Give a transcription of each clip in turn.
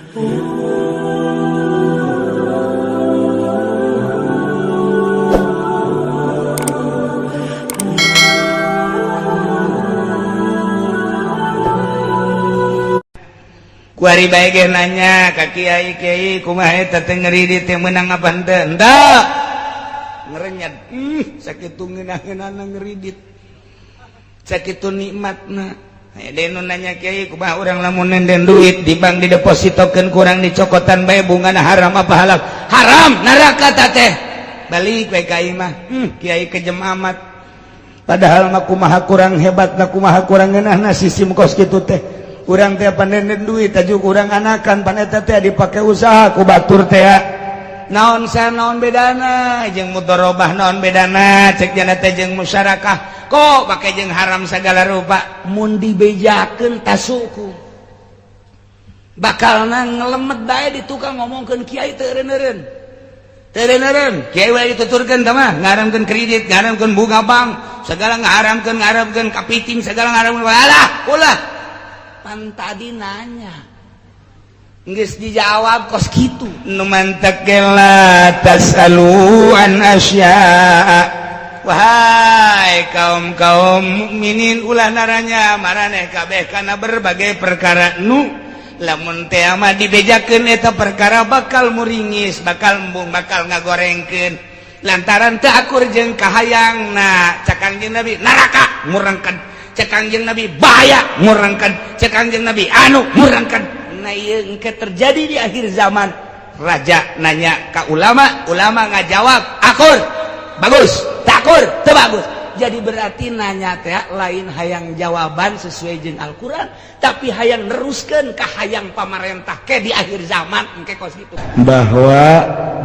Kuari bae ge nanya ka kiai kumaha eta teh ngeuridit teh meunang apa henteu? Henteu. Ngerenyet. Sakitu ngeunah-ngeunahna ngeuridit. Sakitu nikmatna. Denu nanya kiai kumaha urang lamun nenden duit di bank didepositokeun kurang dicokotan bae bungana haram apa halal? Haram, neraka ta teh. Balik bae ka imah. Kiai kejem amat. Padahal mah kumaha kurang hebatna kumaha kurang ngeunahna sistem kos kitu teh. Urang teh pandenden duit tajuk urang anakan pan eta teh dipake usaha ku batur teh naon naon bedana jeung mudharabah naon bedana cek jana teh jeung musyarakah kok pake jeung haram sagala rupa mun dibejakeun tasuku bakalna ngelemet bae di tukang ngomongkeun kiai teu eureun kiai we dituturkeun tah mah ngaharamkeun kredit ngaharamkeun bunga bank segala ngaharamkeun kapiting segala ngaharamkeun alah ulah pan tadi nanya geus dijawab kos kitu nu mantak la tasalu an asya wahai kaum mukminin ulah naranya maraneh kabeh kana berbagai perkara nu lamun teh mah dibejakeun eta perkara bakal muringis bakal embung bakal ngagorengkeun lantaran teu akur jeung kahayangna cak Kangjeng Nabi neraka murengkeun cek Kangjeng Nabi bahaya murangkan cek Kangjeng Nabi anu murangkan nah ieu engke terjadi di akhir zaman raja nanya ka ulama ngajawab akur bagus takur teu bagus jadi berarti nanya teh lain hayang jawaban sesuai jeung Al-Qur'an tapi hayang neruskeun ka hayang pamarentah ke di akhir zaman engke kos kitu bahwa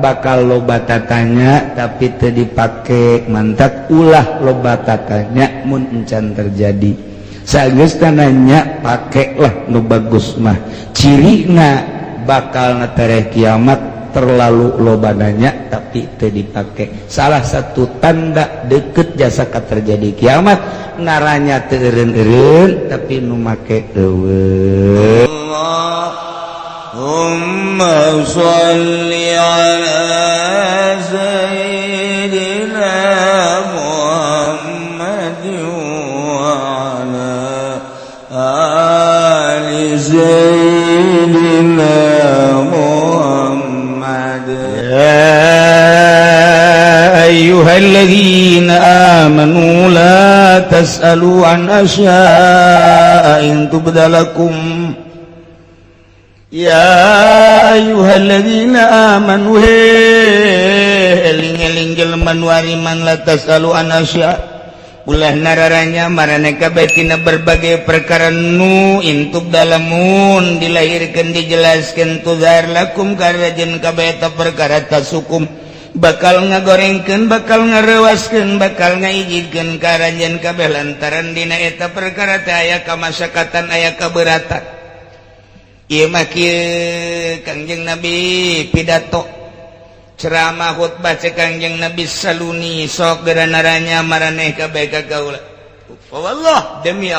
bakal loba tatanya tapi teu dipake mantap ulah loba tatanya mun encan terjadi sageusna nanya pakelah nu bagus mah cirina bakal tereh kiamat terlalu loba nanya tapi teu dipake salah satu tanda deket jasa ka terjadi kiamat naranya teu eureun tapi nu make eueuh Allahumma sholli ala sayyidina Muhammad wa ala ali sayyidina Muhammad ya ayyuhalladzina amanu la tas'alu an asya'in tubdalakum ya ayyuhalladzina amanu eling-eling jelema nu ariman la tasalu anasya ulah nararanya maraneh kabeh tina berbagai perkara nu intub dalamun dilahirkeun dijelaskeun tuzar lakum karajen kabeh eta perkara tasukum bakal ngagorengkeun bakal ngarewaskeun bakal ngaijidkeun karajen kabeh lantaran dina eta perkara teh aya kamasyakatan aya kabeuratan ieu mah kieu Kangjeng Nabi pidato ceramah khutbah cek Kangjeng Nabi saluni sok geranaranya maraneh kabeh ka kaula wallah demi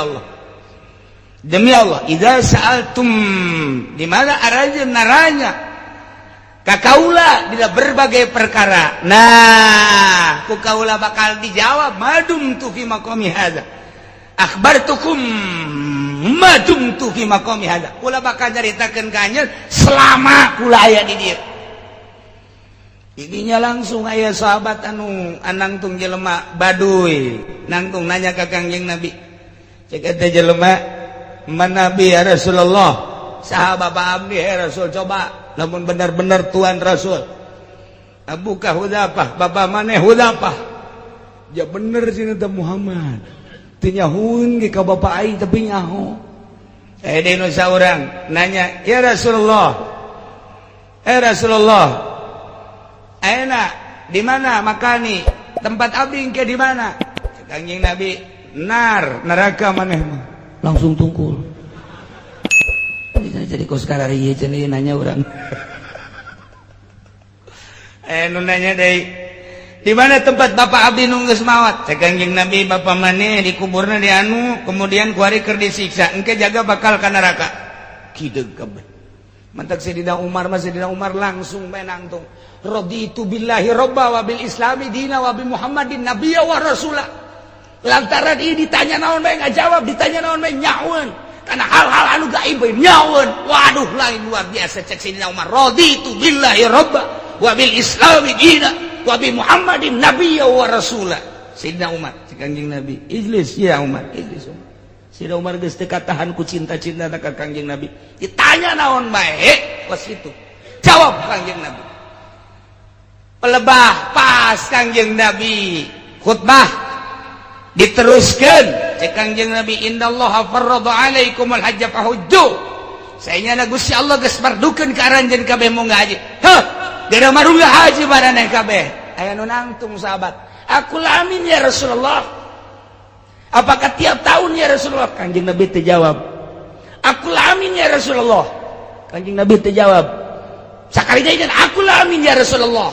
Allah idza sa'altum di mana arajeun naranya ka kaula dina berbagai perkara nah ku kaula bakal dijawab madum tu fi maqami hadza akhbartukum madum tu fi maqami hadza kula bakal nyaritakeun ka anjeun selama kula aya di dieu idinya langsung aya sahabat anu anangtung jelema baduy nangtung nanya ka Kangjeng Nabi cek eta jelema man nabi ya Rasulullah saha bapa abdi ya Rasul coba lamun benar-benar tuan Rasul abuka Hudzafah bapa maneh Hudzafah ya bener cenah teh Muhammad tinyahuun ke bapak aing tapi nyaho dinu saurang nanya ya Rasulullah ayeuna di mana makani tempat abdi engke di mana Kangjeng Nabi neraka maneh mah langsung tungkul jadi kos karari ieu cenah nanya urang nu nanya deui di mana tempat bapak abdi nu geus maot cek Kangjeng Nabi bapa maneh di kuburna di anu kemudian ku hari keur disiksa engke jaga bakal ka neraka kideug kabeh Mantak Sayyidina Umar langsung menang tuh. Raditu billahi robba wa bil islami dina wa bi Muhammadin nabiyya wa rasulah. Lantaran ini ditanya naon bae ngajawab, ditanya naon bae nyaeun. Karena hal-hal anu gaib bae nyaeun. Waduh lain luar biasa cek Sayyidina Umar. Raditu billahi robba wa bil islami dina wa bi Muhammadin nabiyya wa rasulah. Sayyidina Umar cek Kangjeng Nabi, ijlis ya Umar, ijlis Umar. Sayyidina Umar geus teu katahan ku cinta-cinta ka Kangjeng Nabi. Ditanya naon bae pas itu. Jawab Kangjeng Nabi. Pelebah pas Kangjeng Nabi khutbah diteruskan cek Kangjeng Nabi innallaha farrada alaikumul hajja fahujju. Saenyana Gusti Allah geus mardukeun ka aranjeun kabeh mau ngaji. Heuh, geura marungga haji baraneh kabeh. Aya nu nangtung sahabat. Aku amin ya Rasulullah. Apakah tiap tahun ya Rasulullah? Kangjeng Nabi terjawab. Aku amin ya Rasulullah. Kangjeng Nabi terjawab. Sakali deui aku amin ya Rasulullah.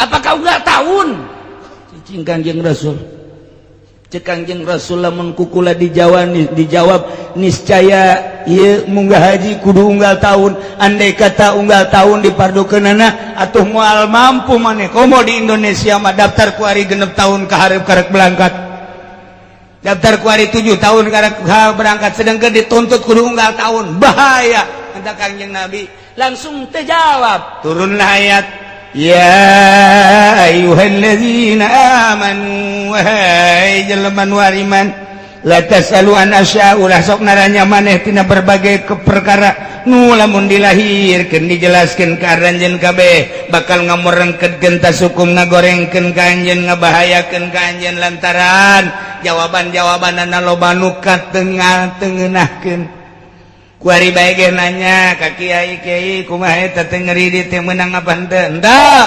Apakah enggak tahun? Cicing Kangjeng Rasul. Cek Kangjeng Rasul lamun kukula dijawab niscaya ieu munggah haji kudu unggal tahun. Andai kata unggal tahun dipardukeunana atuh moal mampu maneh komo di Indonesia mah daftar ku ari 6 tahun ka hareup karek berangkat. Daftar ku ari 7 tahun karek berangkat sedengkeun dituntut kudu unggal tahun. Bahaya kata Kangjeng Nabi. Langsung terjawab turunlah ayat ya ayyuhalladzina amanu wahai jelema nu ariman la tasalu an asya'u sok naranya maneh tina berbagai perkara nu lamun dilahirkeun dijelaskeun ka aranjeun kabeh bakal ngamurengkeun tas hukum ngagorengkeun ka anjeun ngabahayakeun ka anjeun lantaran jawaban-jawabanana loba nu katengah-tengeunahkeun. Kuari bae ge nanya ka kiai kumaha eta teh ngeuridit teh meunang apa henteu? Henteu.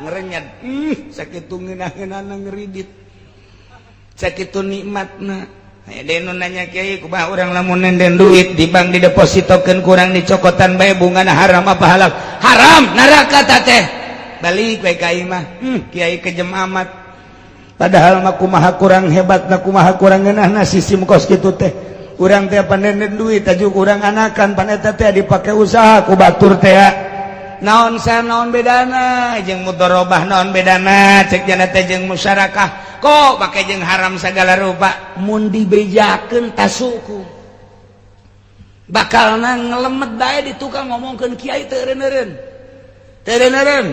Ngerenyet. Sakitu ngeunah-ngeunahna ngeuridit. Sakitu nikmatna. Aya deui nu nanya kiai kumaha urang lamun nenden duit di bank didepositokeun kurang dicokotan bae bungana haram apa halal? Haram, neraka teh. Balik bae ka imah. Kiai kejem amat. Padahal mah kumaha kurang hebatna kumaha kurang ngeunahna sistem kos kitu teh. Urang teh panenden duit tajuk urang anakan pan eta teh dipake usaha ku batur teh. Naon bedana jeung mudharabah naon bedana cek jana teh jeung musyarakah kok pake jeung haram sagala rupa mun dibejakeun tasuku bakalna ngelemet bae di tukang ngomongkeun kiai teu eureun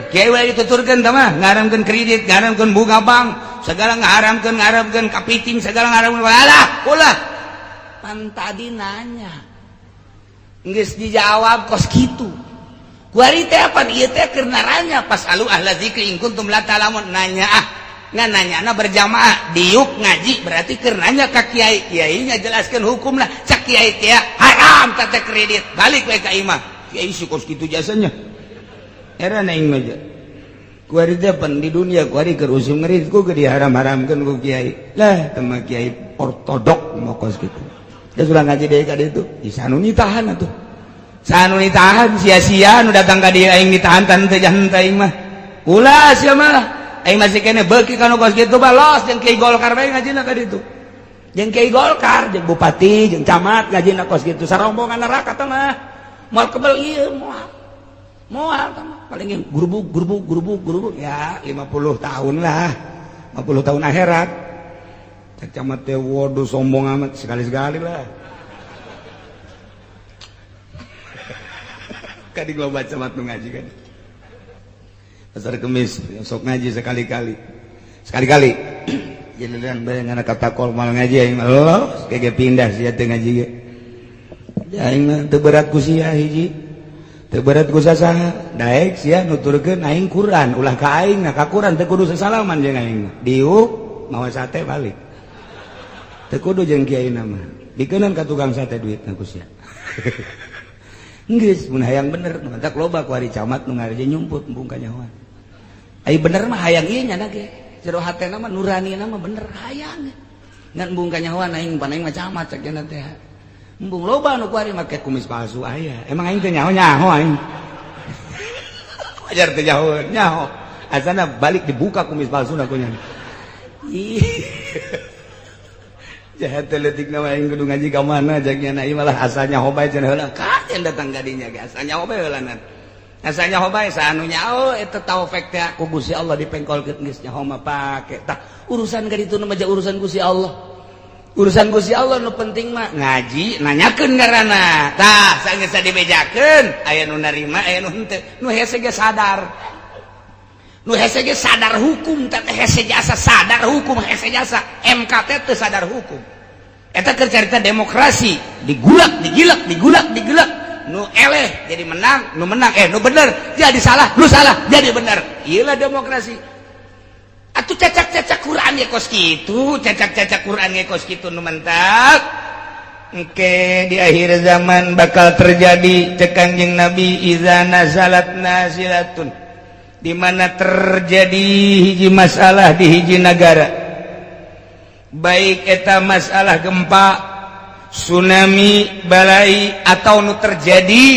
kiai we dituturkeun tah mah ngaharamkeun kredit ngaharamkeun bunga bank segala ngaharamkeun kapiting segala ngaharamkeun alah ulah. Pan tadi nanya geus dijawab kos kitu kuari teh apa ieu teh keur naranya pas alu ahla zikri in kuntum la ta'lamun nanya ngan nanyana berjamaah diuk ngaji berarti keur nanya ka kiai nya jelaskeun hukumna cak kiai teh haram teh kredit balik we ka imah kiai si kos kitu jasanya era naing mah kuari teh pan di dunia kuari keur usum ngeurit ku diharam-haramkeun ku kiai lah teh mah kiai ortodok mau kos kitu. Dia sudah ngaji deui ka ditu, sanu nitahan atuh. Sanu nitahan sia-sia nu datang ka dieu aing nitahan tan teh janten aing mah. Ulah sia mah. Aing masih kene beuki kana kos kitu balos jeung Kiai Golkar bae ngajina ka ditu. Jeung Kiai Golkar, jeung bupati, jeung camat ngajina kos kitu sarombongan neraka teh mah. Moal kebel ieu moal. Moal teh mah paling gurubuk ya 50 tahun lah. 50 tahun akhirat. Cek camat teh waduh sombong amat sekali-sekali lah. Kadi gua baca camat nu ngaji kan. Pasar Kemis sok ngaji sekali-kali. Jadian bae ngana kata kol mal ngaji aing Allah kege pindah sia teh ngaji ge. Aing teu berat ku sia hiji. Teu berat ku sasaha. Daek sia nuturkeun aing Quran ulah ka aing nah ka Quran teh kudu sasalaman jeung aing. Diuk mawa sate balik. Teu kudu jeung kiaina mah. Dikeuneun ka tukang sate duitna ku sia. Geus mun hayang bener nu tak loba ku ari camat nu ngareje nyumput embung ka nyawa. Ai bener mah hayang ieu nya ge. Jero hatena mah nuranina mah bener hayang. Ngan embung ka nyawa aing pan aing mah camat cek cenah teh. Embung loba nu ku ari make kumis palsu aya. Emang aing teh nyaho aing. Wajar teh nyaho. Asana balik dibuka kumis palsuna ku nya. Jahat letik nama aing kudu ngaji ka mana jagnya na malah asalnya hobay cenah heula ka datang gadinya asanya obe heulangan asanya hoba sanunya eta taufik teh ku Gusti Allah dipengkolkeun geus nyaho mah pake tah urusan ka ditu mah urusan Gusti Allah urusan Gusti Allah nu penting mah ngaji nanyakeun ngaranna tah sageus dibejakeun aya nu narima aya nu henteu nu hese ge sadar nu hese ge sadar hukum teh hese jasa sadar hukum hese jasa MKT teh sadar hukum eta keur carita demokrasi digulak nu eleh jadi menang nu menang nu bener jadi salah nu salah jadi bener iyalah demokrasi atuh cacak-cacak Quran ge kos kitu cacak-cacak Quran ge kos kitu nu mentak engke di akhir zaman bakal terjadi cek Kanjeng Nabi iza nazalat nazilatun di mana terjadi hiji masalah di hiji negara baik eta masalah gempa tsunami, balai atau nu terjadi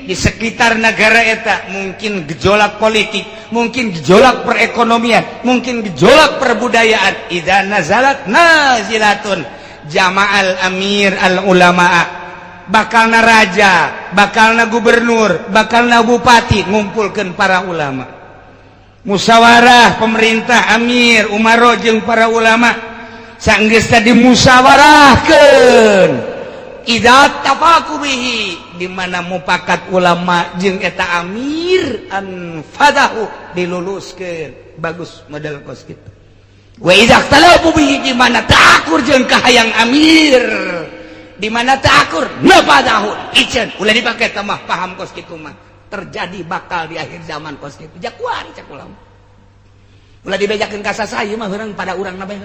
di sekitar negara eta mungkin gejolak politik, mungkin gejolak perekonomian, mungkin gejolak perbudayaan. Idza nazalat nazilatun jama'al amir al ulama'a bakalna raja, bakalna gubernur, bakalna bupati ngumpulkeun para ulama. Musyawarah pemerintah amir umaro jeung para ulama sanggeus dimusyawarahkeun idza tafaku bihi di mana mupakat ulama jeung eta amir an fadahu diluluskeun bagus model kos kitu wa idza talabu bihi di mana ta'akur jeung kahayang amir di mana ta'akur nafadahu iceun ulah dipake tamah paham kos kitu mah terjadi bakal di akhir zaman kos kitu jakuari cak ulama ulah dibejakeun ka sasayeun mah heurang pada urang na bae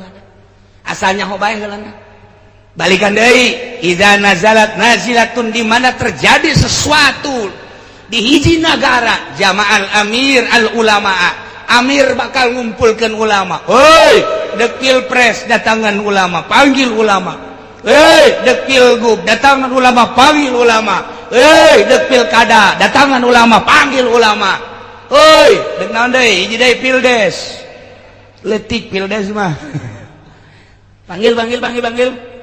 asalnya hobae heulana balikan deui idza nazalat nazilatun di mana terjadi sesuatu di hiji negara jama'al amir al ulama'a amir bakal ngumpulkeun ulama heuy dek pilpres datangan ulama panggil ulama heuy dek pilgub datangan ulama panggil ulama heuy dek pilkada datangan ulama panggil ulama heuy dek naon deui hiji deui pildes leutik pildes mah panggil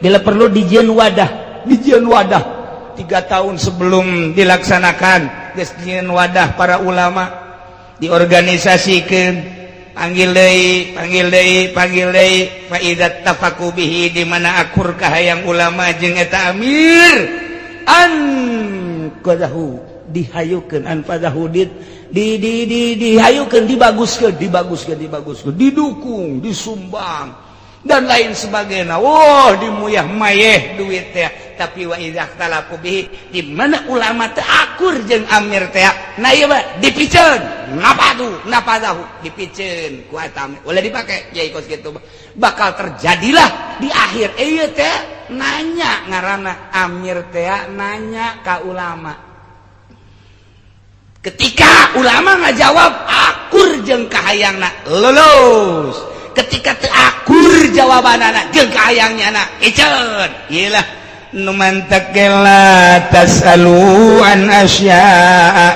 bila perlu dijieun wadah 3 tahun sebelum dilaksanakan geus dijieun wadah para ulama diorganisasikeun panggil deui fa idza tafaku bihi di mana akur kahayang ulama jeung eta amir an qadahu dihayukeun an fadahu dihayukeun dibaguskeun didukung disumbang dan lain sebagainya. Dimuyah mayeh duit teh tapi wa idza talaku bihi di mana ulama teh akur jeung amir teh na ieu mah dipiceun napadahu dipiceun ku eta ulah dipake yai kos kitu bakal terjadilah di akhir ieu teh nanya ngaranna amir teh nanya ka ulama ketika ulama ngajawab akur jeung kahayangna lulus ketika terakur jawabanana jeung kahayangnya na iceun iyalah nu mantak la tasalu an asya'a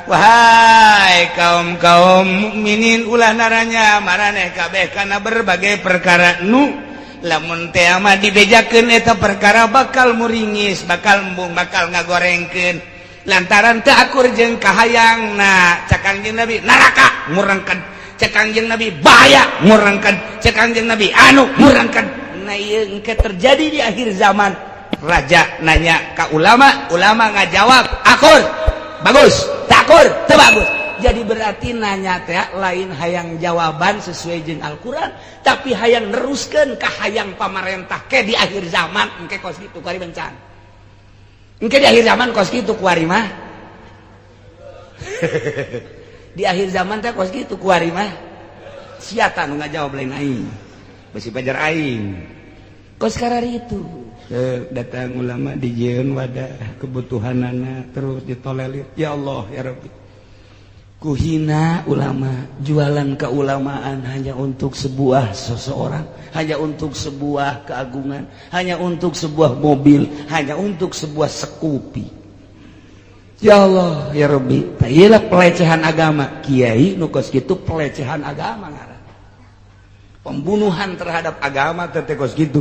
wahai kaum mukminin ulah naranya maraneh kabeh kana berbagai perkara nu lamun teh mah dibejakeun eta perkara bakal muringis bakal embung bakal ngagorengkeun lantaran teu akur jeung kahayangna cak Kangjeng Nabi neraka murengkeun cek Kangjeng Nabi bahaya murangkan cek Kangjeng Nabi murangkan nah ieu engke terjadi di akhir zaman raja nanya ka ulama ngajawab akur bagus takur teu bagus jadi berarti nanya teh lain hayang jawaban sesuai jeung Al-Qur'an tapi hayang neruskeun ka hayang pamarentah ke di akhir zaman engke kos kitu kuari bencan engke di akhir zaman kos kitu kuari mah di akhir zaman teh kos kitu kuari mah siata nu ngajawab lain aing besi pajar aing kos karari itu datang ulama dijieun wadah kebutuhanana terus ditolelir ya Allah ya Rabbi kuhina ulama jualan keulamaan hanya untuk sebuah seseorang hanya untuk sebuah keagungan hanya untuk sebuah mobil hanya untuk sebuah sekupi. Ya Allah ya Rabbi iyalah pelecehan agama kiai nu kos kitu pelecehan agama ngaran pembunuhan terhadap agama teh kos kitu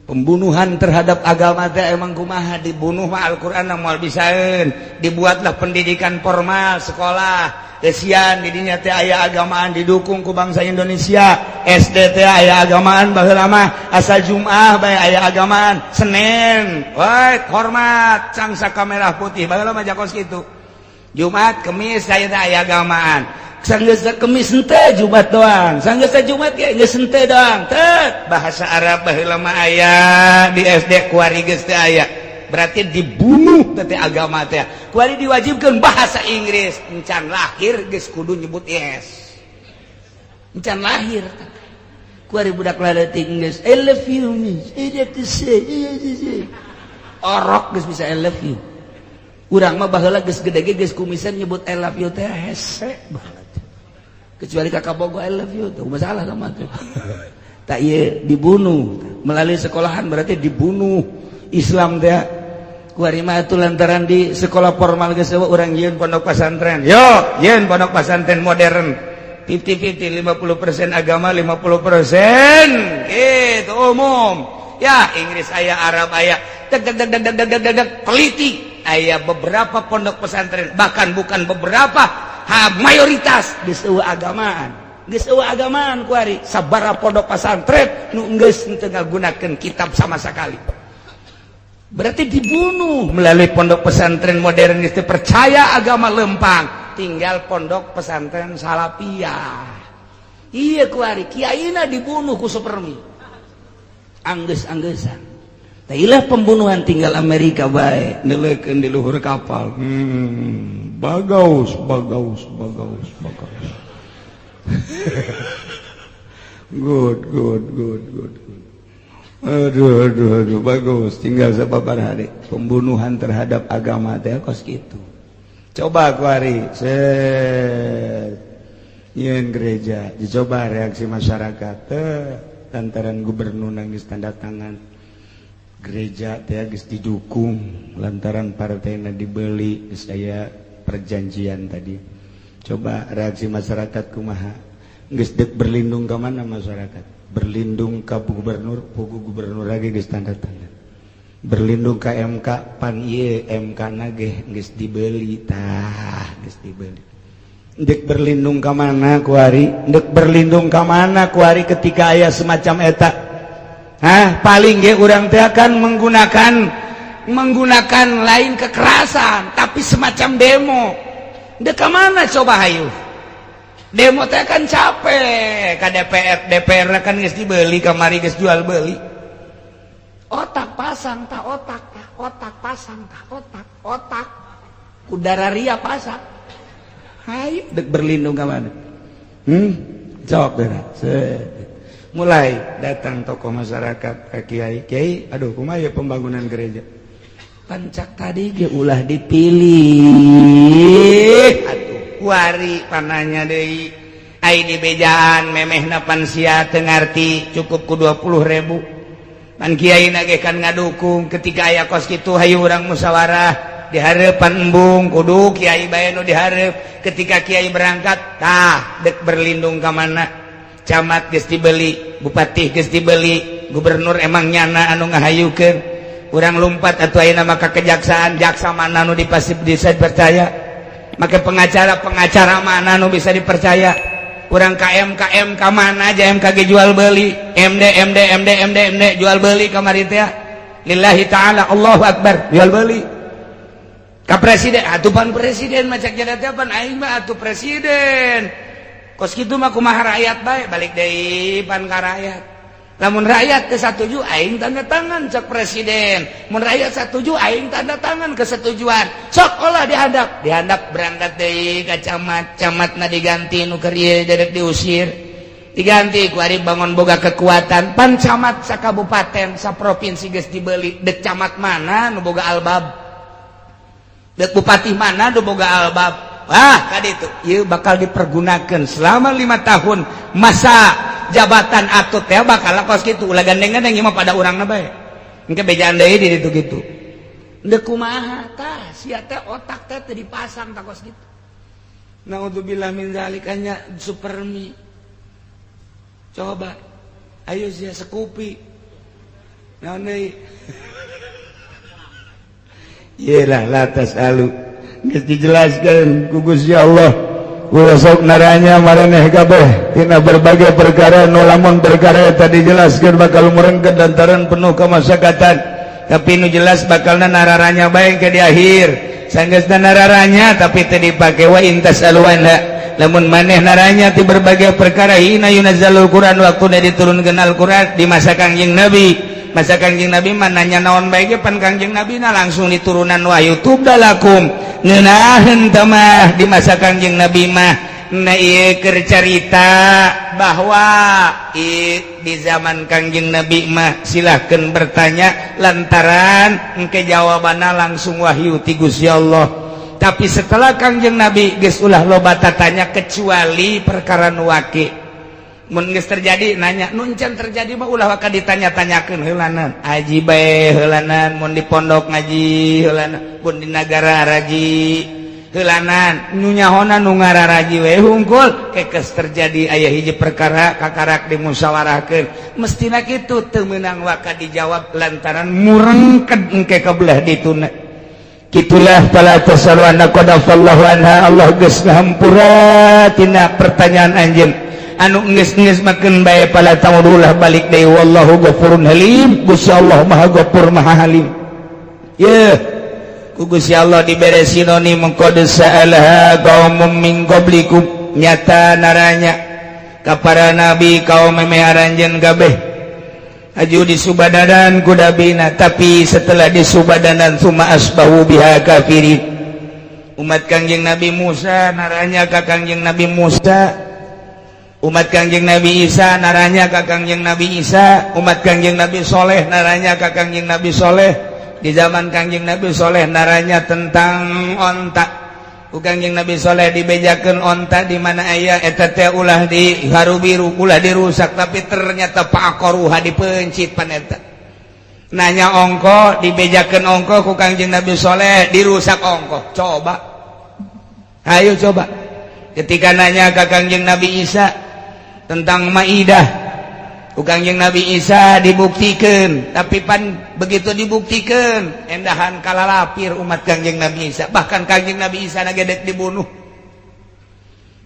Pembunuhan terhadap agama teh emang kumaha, dibunuh mah Al-Qur'an moal bisaeun, dibuatlah pendidikan formal sekolah. Kesian di dinya teh aya agamaan didukung ku bangsa Indonesia. SD teh aya agamaan baheula mah asal Jumaah bae aya agamaan. Senin, woi hormat cangsa kamera putih baheula mah jakos kitu. Jumat, Kemis aya teh aya agamaan. Sanggeus Kemis henteu Jumat doang. Sanggeus Jumat ge geus henteu doang. Teu bahasa Arab baheula mah aya di SD kuari geus teu aya. Berarti dibunuh teh agama teh. Kuari diwajibkeun bahasa Inggris. Encan lahir geus kudu nyebut yes. Encan lahir. Kuari budak laletik geus I love you miss. I like to say. Orok geus bisa I love you. Urang mah baheula geus gede ge geus kumisan nyebut I love you teh hese. Kecuali kakak bogo I love you tuh masalah sama tuh. Tak iya dibunuh melalui sekolahan berarti dibunuh Islam teh. Kuari mah atuh lantaran di sekolah formal geus urang yeun pondok pesantren. Yo, yeun pondok pesantren modern. 50-50 50% agama 50% itu umum. Ya Inggris aya Arab aya teliti aya beberapa pondok pesantren bahkan bukan beberapa mayoritas geus eueuh agamaan kuari sabaraha pondok pesantren nu geus teu ngagunakeun kitab sama sekali. Berarti dibunuh melalui pondok pesantren modern geus percaya agama lempang, tinggal pondok pesantren salafiyah. Iya kuari kiaina dibunuh ku Supermi. Anggeus-anggeussan. Tailah pembunuhan tinggal Amerika bae neulekeun di luhur kapal. Bagaus. Good. Aduh, bagus. Tinggal sababaraha deui. Pembunuhan terhadap agama teh kos kitu. Coba kuari, yeun gereja, dicoba reaksi masyarakat. Lantaran gubernur nangis tanda tangan. Gereja teh geus didukung lantaran partainya dibeli geus aya perjanjian tadi. Coba reaksi masyarakat kumaha? Geus deuk berlindung ka mana masyarakat? Berlindung ka gubernur, pugu gubernur lagi geus tanda tangan. Berlindung ka MK, pan ieu MK na ge geus dibeli tah, geus dibeli. Deuk berlindung ka mana kuari? Deuk berlindung ka mana kuari ketika aya semacam eta? Paling ge urang teh akan menggunakan lain kekerasan tapi semacam demo. Dek ka mana coba hayu? Demo teh kan capek ka DPR kan geus dibeli kamari geus jual beli. Otak pasang tah otak pasang tah otak udara ria pasang. Hayu dek berlindung ka mana? Jawab deh. Mulai datang tokoh masyarakat kiai, aduh kumaha pembangunan gereja. Pancak tadi ge ulah dipilih. Atuh kuari pananya deui. Ai di bejaan memehna pan sia teu ngarti cukup ku 20.000. Pan kiai na ge kan ngadukung ketika aya kos kitu hayu urang musyawarah di hareupan embung kudu kiai bae nu dihareup. Ketika kiai berangkat tah deuk berlindung ka mana? Camat geus dibeli, bupati geus dibeli, gubernur emang nyana anu ngahayukeun. Urang lumpat atuh ayeuna maka kejaksaan, jaksa mana anu bisa dipercaya? Maka pengacara mana anu bisa dipercaya? Urang KM mana aja MKG jual beli, MD jual beli kamari teh. Lillahi taala Allahu akbar jual beli. Ka presiden atuh pan presiden macak jadate pan aing mah atuh presiden. Kos kitu mah kumaha rakyat bae balik deui pan ka rakyat. Lamun rakyat teu satuju aing tanda tangan cek presiden. Mun rakyat satuju aing tanda tangan kesetujuan. Sok olah dihandap berangkat deui ka camatna diganti nu keur ieu dedek diusir. Diganti ku ari bangun boga kekuatan pan camat sakabupaten saprovinsi geus dibeli. Dek camat mana nu boga albab? Dek bupati mana nu boga albab? Kaditu ieu bakal dipergunakan selama 5 tahun masa jabatan atut teh bakal kos kitu ulah gandeng-gandeng ieu mah pada urangna bae. Engke bejaan deui di ditu kitu. Deuk kumaha tah sia teh otak teh dipasang tah kos kitu. Naudzubillah min zalikanya Supermi. Coba ayo sia sekupi. naon deui iyalah latas alu geus dijelaskeun ku Gusti Allah kula sok naranya maraneh kabeh tina berbagai perkara nu lamun perkara eta dijelaskeun bakal murengkeun lantaran penuh kemaslahatan tapi nu jelas bakalna nararanya bae ke di akhir sanggeusna nararanya tapi teu dipake wa intas aluanha lamun maneh naranya ti berbagai perkara hina yunazzalul Quran waktu diturunkeun Al-Quran di masa Kangjeng Nabi masa Kangjeng Nabi mah nanya naon bae ge pan Kangjeng Nabi na langsung diturunan wahyu tubdalakum ngeunaheun tamah di masa Kangjeng Nabi mah na ieu keur carita bahwa di zaman Kangjeng Nabi mah silahkeun bertanya lantaran engke jawabanna langsung wahyu ti Gusti Allah. Tapi setelah Kangjeng Nabi geus ulah loba tatanya kecuali perkara nu wake mun geus terjadi nanya nun can terjadi mah ulah waka ditanya-tanyakeun heulanan aji bae heulanan mun di pondok ngaji heulanan mun di nagara raji heulanan nu nyahona nu ngararaji we hungkul kekeus terjadi aya hiji perkara kakarak dimusyawarahkeun mestina kitu teu meunang waka dijawab lantaran murengked engke kabelah dituna. Kitulah fala tasalu anna qad afallahu anha Allah geus ngahampura tina pertanyaan anjeun anu geus makeun bae fala tamudulah balik deui wallahu ghafurun halim Gusti Allah Maha Ghafur Maha Halim ye ku Gusti Allah dibere sinonim qad sa'alaha qaumum min qablikum nyata naranya ka para nabi kaum memeharanjeun kabeh aju disubadanan kudabina tapi setelah disubadanan summa asbahu biha kafirin umat Kangjeng Nabi Musa naranya ka Kangjeng Nabi Musa umat Kangjeng Nabi Isa naranya ka Kangjeng Nabi Isa umat Kangjeng Nabi Soleh naranya ka Kangjeng Nabi Soleh di zaman Kangjeng Nabi Soleh naranya tentang onta ku Kangjeng Nabi Soleh dibejakeun onta di mana aya eta teh ulah di harubiru ulah dirusak tapi ternyata paakoruha dipencit pan eta nanya ongko dibejakeun ongko ku Kangjeng Nabi Soleh dirusak ongko coba ayo coba ketika nanya ke Kangjeng Nabi Isa tentang Maidah ku Kangjeng Nabi Isa dibuktikan tapi pan begitu dibuktikan endahan kalalapir umat Kangjeng Nabi Isa bahkan Kangjeng Nabi Isa nagedek dibunuh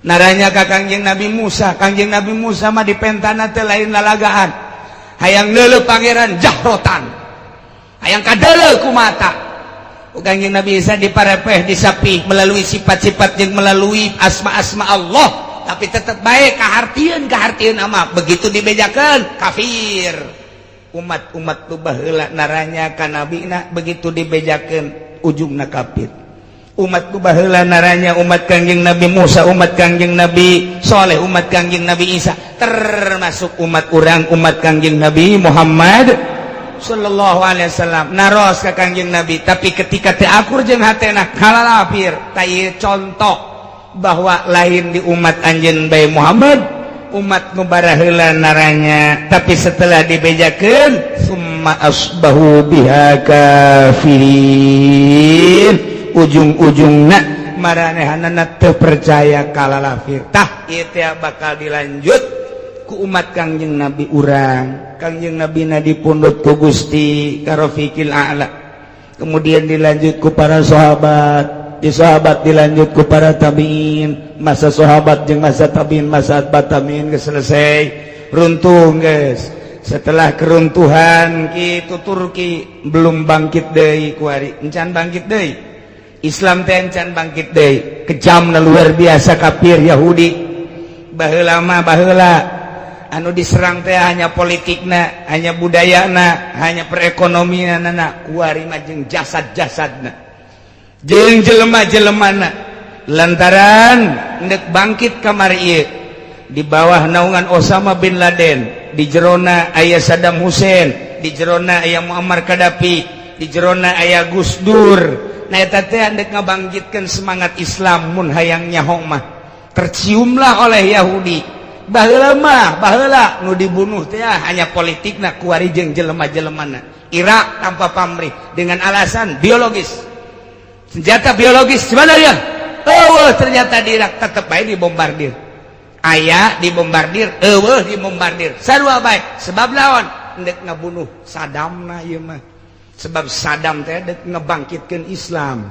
naranya ka Kangjeng Nabi Musa Kangjeng Nabi Musa mah dipentana teh lain lalagaan hayang leuleuh pangeran jahrotan hayang kadeuleuh ku mata ku Kangjeng Nabi Isa diparepeh disapih melalui sifat-sifat yang melalui asma-asma Allah tapi tetap baik kehartian ama begitu dibejakan kafir umat-umat tu baheula naranya ka nabina begitu dibejakan ujungna kafir umat tu baheula naranya umat Kangjeng Nabi Musa umat Kangjeng Nabi Soleh umat Kangjeng Nabi Isa termasuk umat urang umat Kangjeng Nabi Muhammad sallallahu alaihi wasallam naros ka Kangjeng Nabi tapi ketika teu akur jeung hatena kalalapir tah contoh bahwa lain di umat anjeun bae Muhammad umat nu baraheula naranya tapi setelah dibejakeun summa asbahu biha kafirin ujung-ujungna maranehanana teu percaya kalalafir tah ieu teh bakal dilanjut ku umat Kangjeng Nabi urang Kangjeng Nabi na dipundhut ku Gusti ka Rafiqil A'la kemudian dilanjut ku para sahabat di sahabat dilanjut ku para tabiin masa sahabat jeung masa tabiin masa atba tabiin geus selesai runtuh geus setelah keruntuhan kitu Turki belum bangkit deui ku ari encan bangkit deui Islam teh encan bangkit deui kejamna luar biasa kafir Yahudi baheula mah baheula anu diserang teh hanya politikna hanya budayana hanya perekonomianna ku ari mah jeung jasad-jasadna jeung jelema-jelemana lantaran ndek bangkit kamari ieu di bawah naungan Osama bin Laden di jerona aya Saddam Hussein di jerona aya Muammar Gaddafi di jerona aya Gus Dur nah eta teh ndek ngabangkitkeun semangat Islam mun hayang nyaho mah terciumlah oleh Yahudi baheula nu dibunuh teh hanya politikna ku ari jeung jelema-jelemana Irak tanpa pamrih dengan alasan biologis senjata biologis sebenarnya ternyata di Irak tetap baik dibombardir aya dibombardir dibombardir sarua baik sebab lawan ndek ngabunuh Saddamna ieu mah sebab Saddam teh dek ngebangkitkeun Islam.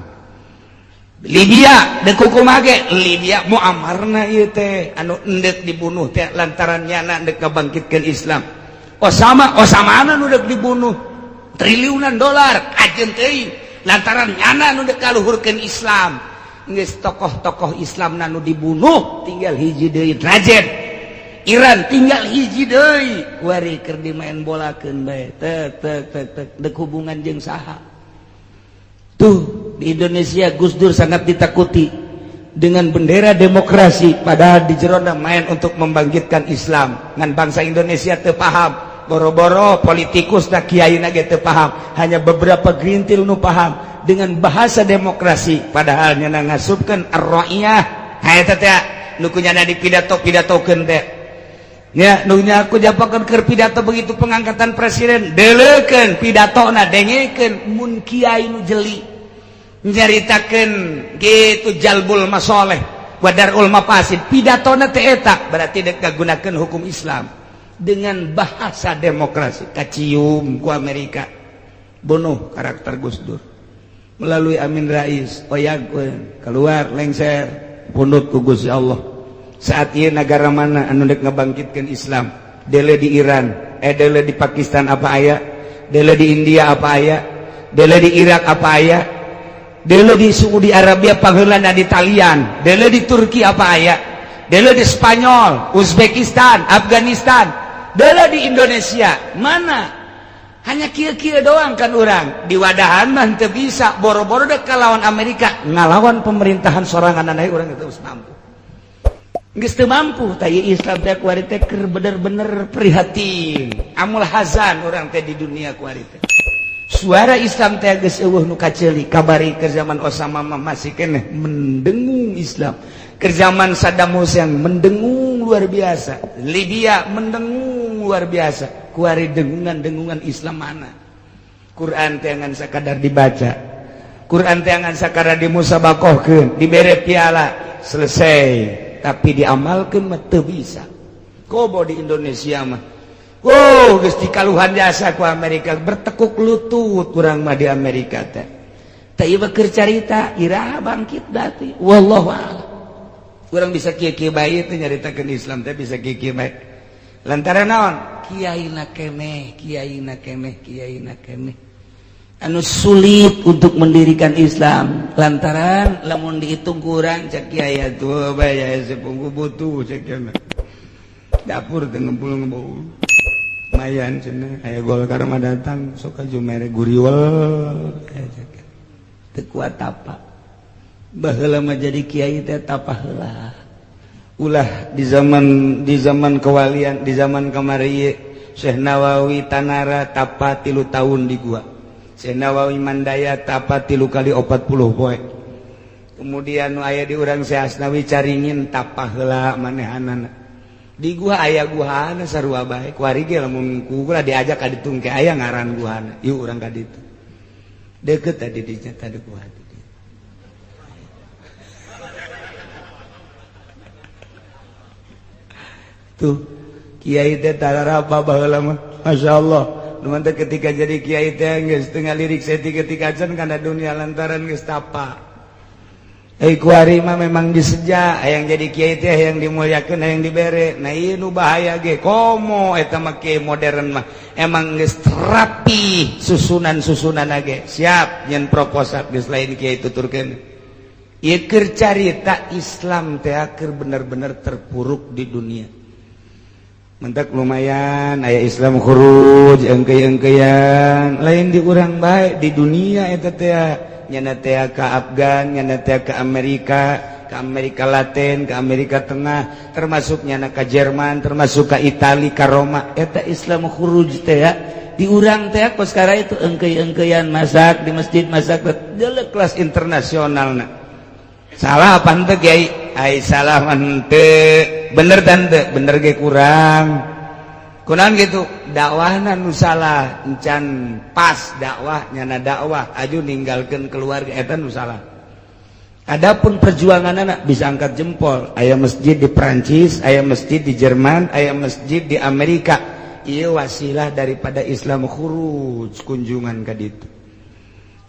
Libya dek kumaha ge Libya Muammarna ieu teh anu endek dibunuh teh lantaran nyana dek ngabangkitkeun Islam. Osama anu dek dibunuh triliunan dolar ajeun teuing lantaran nyana anu dek kaluhurkeun Islam. Geus tokoh-tokoh Islam anu dibunuh tinggal hiji deui Rajet Iran tinggal hiji deui kuari keur dimain bolakeun bae tek dek hubungan jeung saha. Tuh di Indonesia Gus Dur sangat ditakuti dengan bendera demokrasi padahal di jerona main untuk membangkitkan Islam. Ngan bangsa Indonesia teu paham, boro-boro politikus da kiaina ge teu paham, hanya beberapa gerintil nu paham dengan bahasa demokrasi padahal nya ngasupkeun ar-ra'iyah. Ha eta teh nu kunyana dipidato-pidatokeun teh. Ya nu nya aku japakeun keur pidato begitu pengangkatan presiden, deuleukeun pidatona dengekeun mun kiai nu jeli nyaritakeun gitu jalbul masoleh wa darul mafasid pidatona teh eta berarti dek ngagunakeun hukum Islam dengan bahasa demokrasi kacium ku Amerika bunuh karakter Gus Dur melalui Amin Rais oyagkeun keluar lengser pundut ku Gusti Allah. Saat ieu negara mana anu dek ngabangkitkeun Islam? Dele di Iran, dele di Pakistan apa aya? Dele di India apa aya? Dele di Irak apa aya? Dele di Saudi Arabia pangheulana di Italian, dele di Turki apa aya? Dele di Spanyol, Uzbekistan, Afghanistan, dele di Indonesia. Mana? Hanya kieu-kieu doang kan urang. Di wadahan mah teu bisa boro-boro dek kalawan Amerika, ngalawan pemerintahan sorangan urang teu mampu. Geus teu mampu tah Islam teh kuari teh keur bener-bener prihatin. Amul hazan urang teh di dunia kuari teh. Suara Islam teh geus eueuh nu kaceuli kabari keur zaman Osama masih keneh mendengung Islam. Keur zaman Saddam Hussein mendengung luar biasa. Libya mendengung luar biasa. Kuari dengungan-dengungan Islam mana? Quran teh ngan sakadar dibaca. Quran teh ngan sakadar dimusabaqahkeun, dibere piala, selesai. Tapi diamalkeun mah teu bisa. Kobo di Indonesia mah oh, geus dikaluhan jasa ku Amerika bertekuk lutut urang mah di Amerika teh. Teh ieu keur carita iraha bangkit dati. Wallahu a'lam. Urang bisa kieu-kieu bae teh nyaritakeun Islam teh bisa kieu-kieu bae. Lantaran naon? Kiaina kemeh, kiaina kemeh, kiaina kemeh. Anu sulit untuk mendirikan Islam lantaran lamun dihitung kurang cek kiai atuh bae ya sepunggu butuh cek kieu. Dapur teh ngempul-ngempul. Mayan cenah aya Golkar mah datang sok ka Jumere guriwel teu kuat tapa baheula mah jadi kiai teh tapa heula ulah di zaman kewalian di zaman kamari Syekh Nawawi Tanara tapa 3 tahun di gua Syekh Nawawi Mandaya tapa 3 kali 40 poe kemudian nu aya di urang Syekh Asnawi Caringin tapa heula manehanana di gua aya guhana sarua bae kuari ge lamun kula diajak ka ditung ke aya ngaran guhana ieu urang ka ditu deukeut tadi dinya tadi guha tuh kiai teh tararapa baheula mah masyaallah numan teh ketika jadi kiai teh geus teu ngalirik setik-setikacan kana dunia lantaran geus tapa. Kuari mah memang diseja hayang jadi kiai teh hayang dimuliakeun hayang dibere. Nah ieu nu bahaya ge komo eta mah kiai modern mah emang geus rapi susunan-susunanna ge. Siap nyen proposal geus lain kiai tuturkeun. Ieu keur carita Islam teh keur bener-bener terpuruk di dunia. Mentek lumayan aya Islam khuruj engkeuy-engkeuyan lain di urang bae di dunia eta teh nyana teh ka Afgan, nyana teh ka Amerika Latin, ke Amerika Tengah, termasuk nyana ka Jerman, termasuk ka Itali, ka Roma. Eta Islam khuruj teh di urang teh kos kara itu engkeuy-engkeuyan masak di masjid masak deuleu kelas internasionalna. Salah apa henteu Kiai? Ai salah henteu. Bener tante, bener ge kurang. Kunaon gitu dakwahna nu salah encan pas dakwah nyana dakwah aju ninggalkeun keluarga eta nu salah. Adapun perjuangan anak bisa angkat jempol. Aya masjid di Prancis, aya masjid di Jerman, aya masjid di Amerika ieu wasilah daripada Islam khuruj kunjungan ka ditu.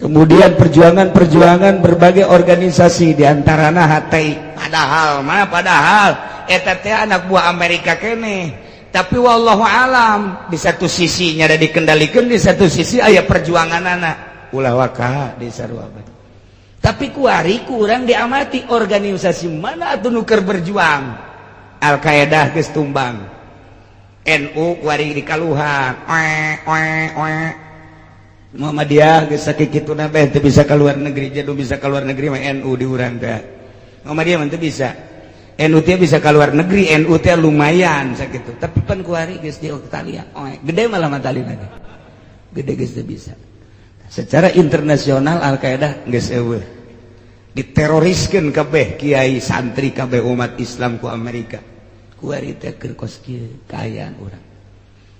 Kemudian perjuangan berbagai organisasi diantarana HTI. Padahal eta teh anak buah Amerika keneh. Tapi wallahu alam di satu sisi nya ada dikendalikan, di satu sisi aya perjuangan anak ulah waka di sarua. Tapi kuari kurang diamati organisasi mana atuh nu keur berjuang. Al-Qaeda geus tumbang. NU kuari dikaluhan. Muhammadiyah geus sakituna beh teu bisa keluar negeri, jadi bisa keluar negeri mah NU di urang teh. Muhammadiyah mah teu bisa. NU teh bisa keluar negeri, NU teh lumayan sakitu. Tapi pan kuari geus di Australia. Gede malah matalina. Gede geus teu bisa. Secara internasional Al-Qaeda geus eueuh. Diteroriskeun kabeh kiai santri kabeh umat Islam ku Amerika. Kuari teh keur kos kieu kaayaan urang.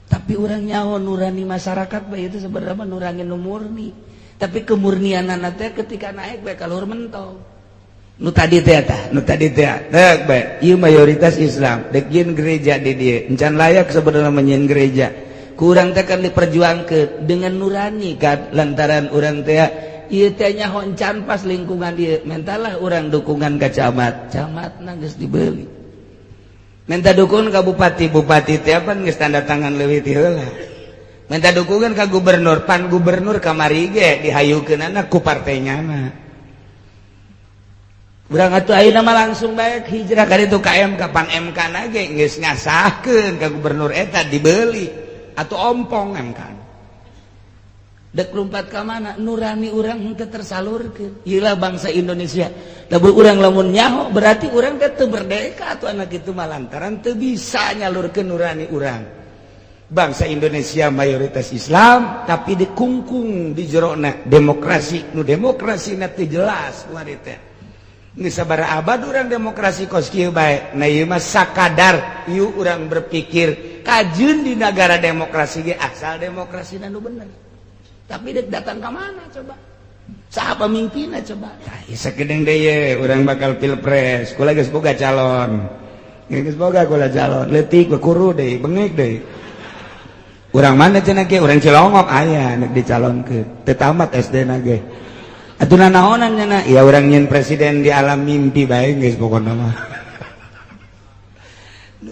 Tapi urang nyaho nurani masyarakat bae itu sebenarnya nurani nu murni. Tapi kemurnianana teh ketika naik bae kaluhur mentol. Nu tadi teh deuk bae ieu mayoritas Islam, deuk ieun gereja di dieu. Encan layak sebenarnya menyeun gereja. Kurang teh kan diperjuangkeun dengan nurani kan lantaran urang teh ieu teh nyaho encan pas lingkungan dieu. Mentalah urang dukungan ka camatna geus dibeuli. Minta dukungan ka bupati teh apa geus tanda tangan leuwih ti heula. Minta dukungan ka gubernur, pan gubernur kamari ge dihayukeunana ku partainyana. Urang atuh ayeuna mah langsung bae hijrah ka ditu ka MK, pan MK na ge geus ngasahkeun ka gubernur eta dibeuli atuh ompong MK. Dek lompat ka mana nurani urang henteu tersalurkeun. Ieu lah bangsa Indonesia. Lamun urang lamun nyaho berarti urang teh teu merdeka atuh anak kitu mah lantaran teu bisa nyalurkeun nurani urang. Bangsa Indonesia mayoritas Islam tapi dikungkung di jerona demokrasi. Nu demokrasina teu jelas kuari teh. Geus sabaraha abad urang demokrasi kos kieu bae. Na ieu mah sakadar ieu urang berpikir kajeun di negara demokrasi ge asal demokrasina nu bener. Tapi dek datang ke mana coba? Saha pamimpinna coba? Tah sakedeung deui ye urang bakal pilpres, kula geus boga calon. Geus boga kula calon, leutik kuru deui, bengek deui. Urang mana cenah ge? Urang Cilongok aya nek dicalonkeun. Teu tamat SD-na ge. Atuh naonan cenah? Ya urang nyeun presiden di alam mimpi bae geus pokona mah.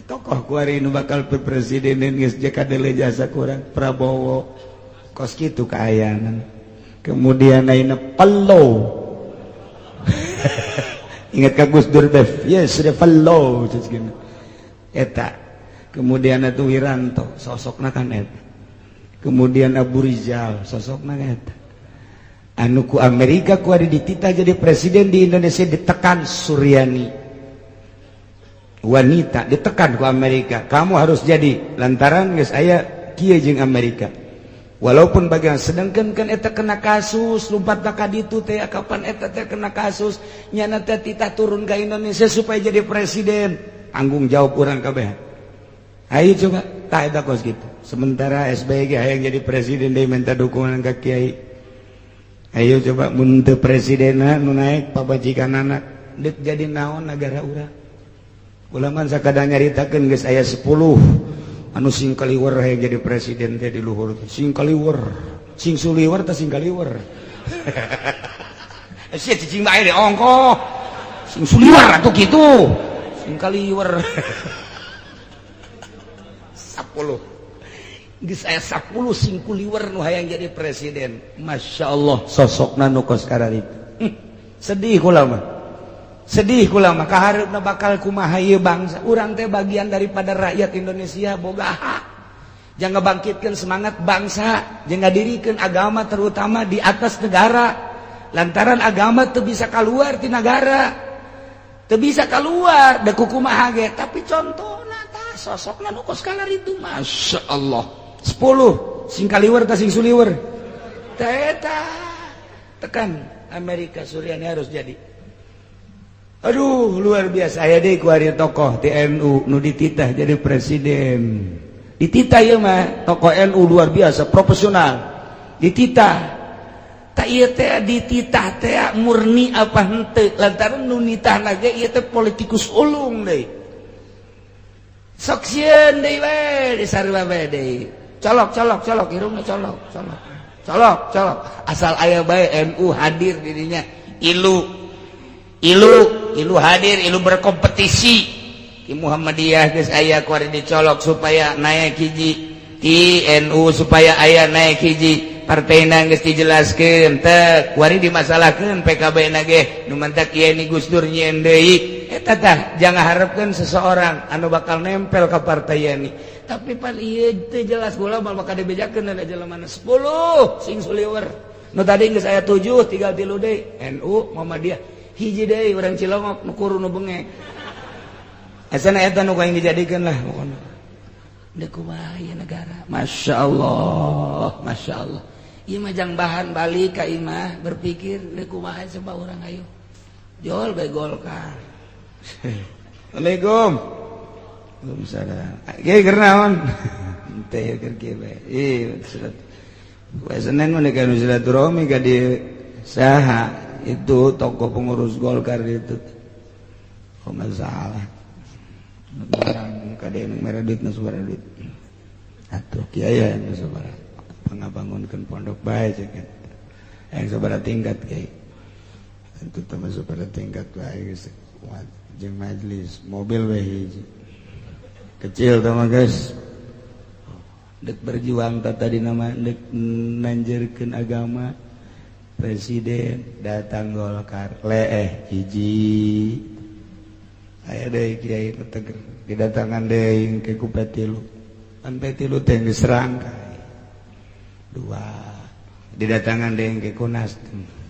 Tokoh kuari nu bakal presiden geus jakadele jasa kurang Prabowo. Kos kitu kaayaanan. Kemudian ayeuna Pello. Ingat ka Gus Dur Bev? Yes, sudah Pello cicing. Eta. Kemudian atuh Wiranto, sosokna kan eta. Kemudian Abu Rizal, sosokna eta. Anu ku Amerika ku ari dititah jadi presiden di Indonesia ditekan Suryani. Wanita ditekan ku Amerika. Kamu harus jadi lantaran geus aya kieu jeung Amerika. Walaupun bagian sedangkan kan eta kena kasus lompat ka ditu teh kapan eta teh kena kasus nyana teh titah turun ke Indonesia supaya jadi presiden tanggung jawab urang kabeh. Ayo coba tah eta kos gitu. Sementara SBY hayang jadi presiden deui minta dukungan ka kiai. Ayo coba mun teu presidenna nu naek pabajikanana deuk jadi naon negara urang. Ulama sakadang nyaritakeun geus aya 10 anu sing kaliwer hayang jadi presiden teh di luhur sing kaliwer sing suliwer teh sing kaliwer sia cicing bae de ongko sing suliwer atuh kitu sing kaliwer 10 geus aya 10 sing kuliwer nu hayang jadi presiden. Masyaallah sosokna nu kos kararit. Sedih kula mah. Sedih kula mah kahareupna bakal kumaha ieu bangsa. Urang teh bagian daripada rakyat Indonesia boga hak. Jangan bangkitkeun semangat bangsa, jangan dirikeun agama terutama di atas negara. Lantaran agama teu bisa keluar ti negara. Teu bisa keluar da kumaha ge, tapi contona tah sosokna nu kos kalaritu masyaallah. 10 sing kaliwer tah sing suliwer. Teh tekan Amerika Suryani harus jadi. Aduh luar biasa aya deui ku ari tokoh TNU nu dititah jadi presiden. Dititah ieu mah tokoh NU luar biasa profesional. Dititah. Ta ieu teh dititah teh murni apa henteu lantaran nu nitahna ge ieu teh politikus ulung deui. sok sieun deui we di sarua we deui colok irungna colok asal aya bae NU hadir dirinya ilu hadir ilu berkompetisi di Muhammadiyah geus aya kuari dicolok supaya naik hiji di NU supaya aya naik hiji partaina geus dijelaskeun teh kuari dimasalahkeun PKB na ge nu mantak kieu ni Gus Dur nyieun deui eta tah jangan harapkeun seseorang anu bakal nempel ka partai ini tapi pan ieu teh jelas bola bakal dibejakeun ada jelema 10 sing suliwer nu tadi geus aya 7 tinggal 3 deui NU Muhammadiyah hiji deui urang Cilongok nu kuru nu bengek asana eta nu kaing dijadikeun lah pokona deuk kumaha ieu negara masyaallah ieu mah jang bahan balik ka imah berpikir deuk kumaha coba urang ayo jol bae Golkar. Assalamualaikum. Waalaikumsalam. Kieu keur naon? Teh keur kieu bae. Surat. Senin mah ka silaturahmi ka di saha itu tokoh pengurus Golkar itu. Oh masalah. Barang ka deui mere duit nu sabaraha duit. Atuh kieu aya nu sabaraha. Pangabangunkeun pondok bae ceuk. Yang sabaraha tingkat kieu. Itu termasuk pada tingkat baik jeung majelis mobil we hiji kecil tah guys dek berjuang tadi nama dek nanjeurkeun agama presiden datang Golkar leeh hiji aya deui kiai teger didatangan deui ke ku petilu pan petilu teh geus serangkai dua didatangan deui ke Nasdem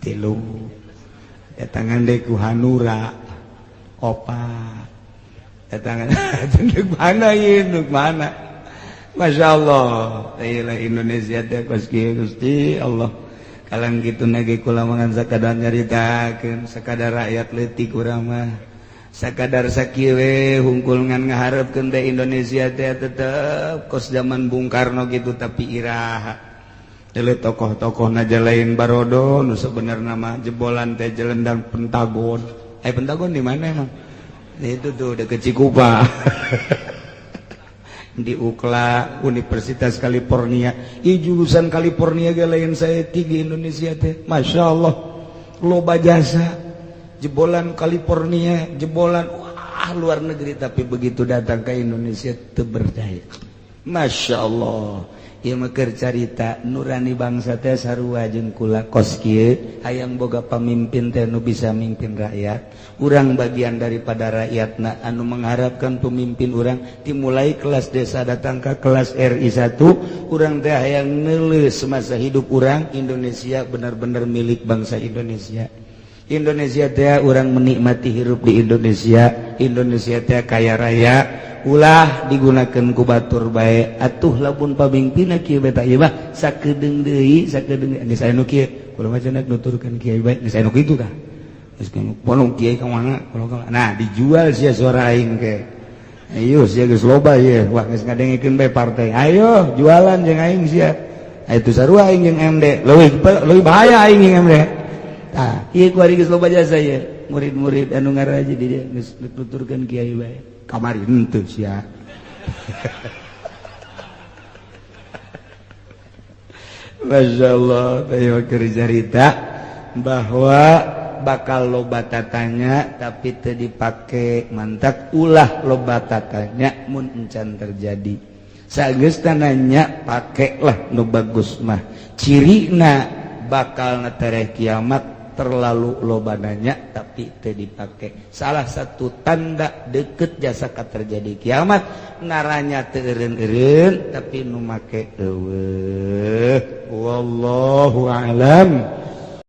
tilu datangan deh ku Hanura opat datangan dek mana ieu mana Masya Allah iyalah Indonesia teh kos kieu Gusti Allah kalang kitu nage kula mangan sakadar nyaritakeun sakadar rakyat leutik urang mah sakadar sakieu we hungkul ngan ngaharepkeun teh Indonesia teh tetep kos zaman Bung Karno gitu tapi iraha Dele tokoh-tokoh naja lain barodo, nu sebenarnya mah jebolan teh jelendang Pentagon. Pentagon di mana emang? Itu tuh deket Cikupa. Di UCLA, Universitas California. Jurusan California ge lain saya tinggi Indonesia teh. Masya Allah, loba jasa. Jebolan California, jebolan wah luar negeri tapi begitu datang ke Indonesia teu berdaya. Masya Allah. Ieu mah keur carita nurani bangsa teh sarua jeung kula kos kieu hayang boga pamimpin teh nu bisa mimpin rakyat urang bagian daripada rakyatna anu mengharapkan pemimpin urang dimulai kelas desa datang ke kelas RI 1 urang teh hayang neuleus semasa hidup urang Indonesia benar-benar milik bangsa Indonesia teh urang menikmati hirup di Indonesia teh kaya raya ulah digunakan ku batur bae atuh lamun pamimpinna kieu beta ieu mah sakedeung deui geus aya nu kieu kula mah cenah nuturkeun kiai bae geus aya nu kitu tah geus polong kiai ka mana nah dijual sia suara aing ke ayo sia geus loba ieu wah geus ngadengikeun bae partai ayo jualan jeung aing sia itu sarua aing jeung MD leuwih bahaya aing jeung MD tah ieu kuari geus loba jasa ieu murid-murid anu ngaraji di dieu geus nuturkeun kiai bae kamari henteu sia Masya Allah tayo keur carita bahwa bakal loba tatanya tapi teu dipake mantak ulah loba tatanya mun encan terjadi sageusna nanya pakelah nu bagus mah cirina bakal natereh kiamat terlalu loba nanya tapi teu dipake salah satu tanda deket jasa ka terjadi kiamat naranya teu eureun-eureun tapi nu make eueuh wallahu a'lam